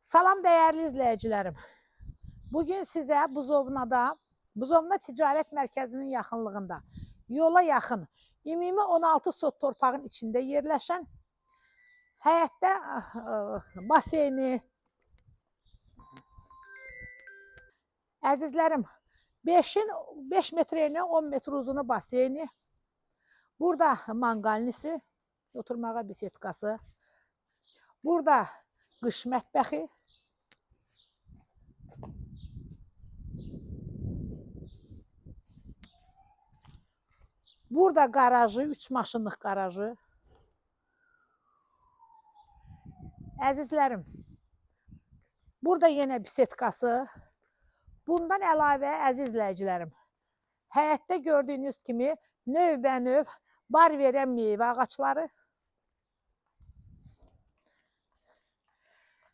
Salam dəyərli izləyicilərim. Bugün sizə Buzovna Ticarət Mərkəzinin yaxınlığında, yola yaxın, ümumi 16 sot torpağın içində yerləşən, həyətdə baseyni, əzizlərim, 5 metrəylə 10 metr uzunu baseyni, burada manqalnisi, oturmağa bisetkası, burada qış mətbəxi, burada qarajı, 3 maşınlıq qarajı. Əzizlərim, burada yenə bisetkası. Bundan əlavə, əziz izləyicilərim, həyətdə gördüyünüz kimi növbənöv bar verən meyvə ağacları.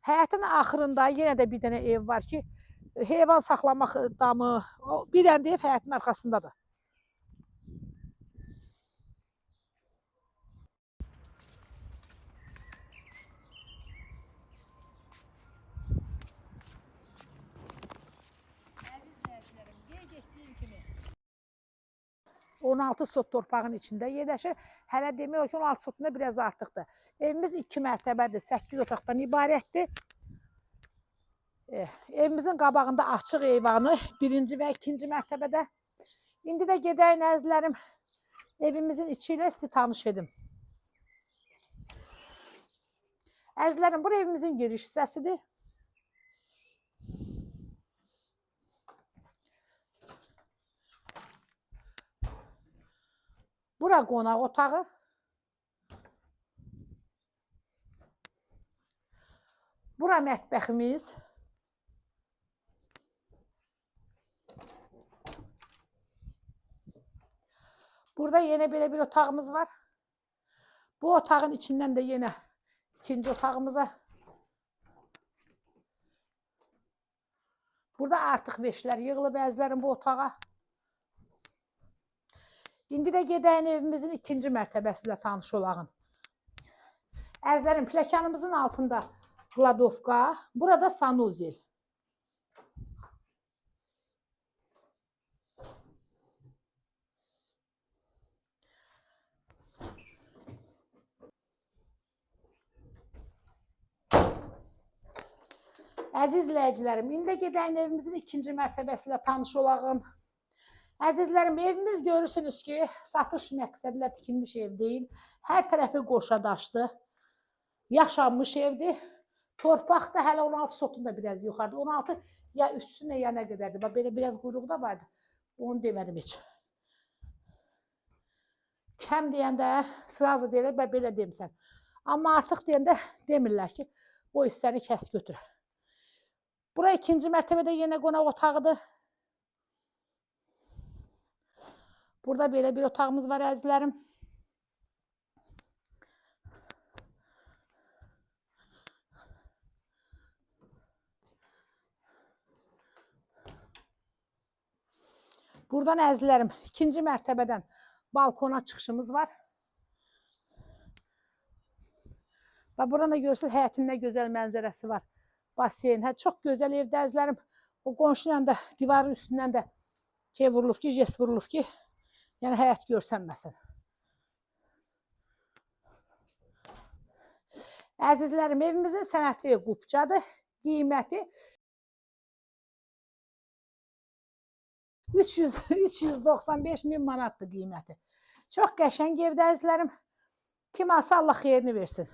Həyətin axırında yenə də bir dənə ev var ki, heyvan saxlamaq damı, bir dənə də ev həyətin arxasındadır. Əziz izləyicilərim, qeyd etdiyim kimi 16 sot torpağın içində yerləşir. Hələ demək olar ki, 16 sotunda biraz artıqdır. Evimiz 2 mərtəbədir, 8 otaqdan ibarətdir. Evimizin qabağında açıq eyvanı, 1-ci və 2-ci mərtəbədə. İndi də gedəyin əzizlərim, evimizin içi ilə sizi tanış edim. Əzizlərim, bu evimizin giriş hissəsidir. Bura qonaq otağı. Bura mətbəximiz. Burada yenə belə bir otağımız var. Bu otağın içindən də yenə ikinci otağımıza. Burada artıq veşlər yığılıb əzizlərim bu otağa. İndi də gedəyin evimizin 2-ci mərtəbəsi ilə tanış olağın. Əzizlərim, pləkanımızın altında qladovka, burada sanuzel. Əziz izləyicilərim, indi gedəyin evimizin 2-ci mərtəbəsi ilə tanış olağın. Əzizlərim, evimiz görürsünüz ki, satış məqsədilə tikilmiş ev deyil. Hər tərəfi qoşa daşdı. Yaşanmış evdir. Torpaq da hələ 16 sotunda biraz yuxarıdır. 16 ya üstünə ya nə qədərdir. Belə biraz quyruğu da vardı. Onu demədim heç. Kəm deyəndə sırazı deyirlər, belə demirsən. Amma artıq deyəndə demirlər ki, bu hissəni kəs götür. Bura 2-ci mərtəbədə yenə qonaq otağıdır. Burada belə bir otağımız var əzizlərim. Buradan əzizlərim 2-ci mərtəbədən balkona çıxışımız var. Və buradan da görürsünüz həyətin nə gözəl mənzərəsi var. Baseyn. Çox gözəl evdə əzizlərim. O qonşuyla da divarın üstündən də şey vurulub ki, jest vurulub ki, yəni həyət görsənməsin. Əzizlərim, evimizin sənəti qupcadır. Qiyməti 395.000 manatdır qiyməti. Çox qəşəng evdə əzizlərim. Kim alsa Allah xeyrini versin.